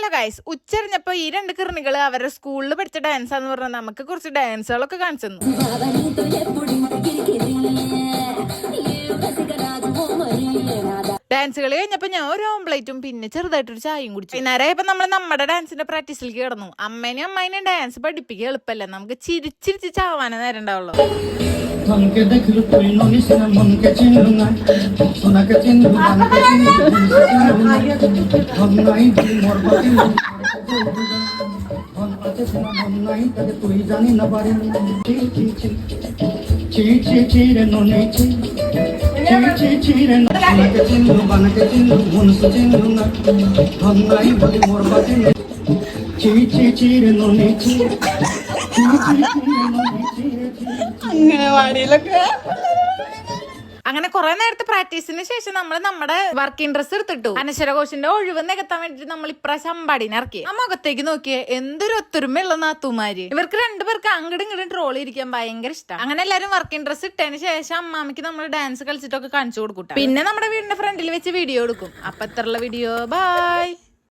Hello guys, ഉച്ചരിഞ്ഞപ്പോ ഈ രണ്ട് കിറണികള് അവരുടെ സ്കൂളിൽ പഠിച്ച ഡാൻസാന്ന് പറഞ്ഞാൽ നമുക്ക് കുറച്ച് ഡാൻസുകളൊക്കെ കാണിച്ചു തന്നു. ഡാൻസ് കളി കഴിഞ്ഞപ്പോ ഞാൻ ഒരു ഓംപ്ലേറ്റും പിന്നെ ചെറുതായിട്ടൊരു ചായയും കുടിച്ചു. നേരെ നമ്മൾ നമ്മുടെ ഡാൻസിന്റെ പ്രാക്ടീസിലേക്ക് കിടന്നു. അമ്മേനെയും ഡാൻസ് പഠിപ്പിക്കുക എളുപ്പമല്ല, നമുക്ക് ചിരിച്ചിരിച്ച് ചാവാനേ നേരം ഉണ്ടാവുള്ളൂ. അങ്ങനെ കുറെ നേരത്തെ പ്രാക്ടീസിന് ശേഷം നമ്മൾ നമ്മുടെ വർക്കിംഗ് ഡ്രസ്സ് എടുത്തിട്ടു. അനശ്വരഘോഷിന്റെ ഒഴിവ് നികത്താൻ വേണ്ടിട്ട് നമ്മൾ ഇപ്രാവശ്യം അമ്പാടിനെ ഇറക്കി. ആ മുഖത്തേക്ക് നോക്കിയേ, എന്തൊരു ഒത്തൊരുമയുള്ള നാത്തുമാര്. ഇവർക്ക് രണ്ടുപേർക്ക് അങ്ങോട്ടും ഇങ്ങോട്ടും ട്രോളി ഇരിക്കാൻ ഭയങ്കര ഇഷ്ടം. അങ്ങനെ എല്ലാരും വർക്കിംഗ് ഡ്രസ്സ് ഇട്ടതിന് ശേഷം അമ്മാമിക്ക് നമ്മൾ ഡാൻസ് കളിച്ചിട്ടൊക്കെ കാണിച്ചു കൊടുക്കും. പിന്നെ നമ്മുടെ വീടിന്റെ ഫ്രണ്ടിൽ വെച്ച് വീഡിയോ എടുക്കും. അപ്പൊ ഇത്രയുള്ള വീഡിയോ. ബൈ.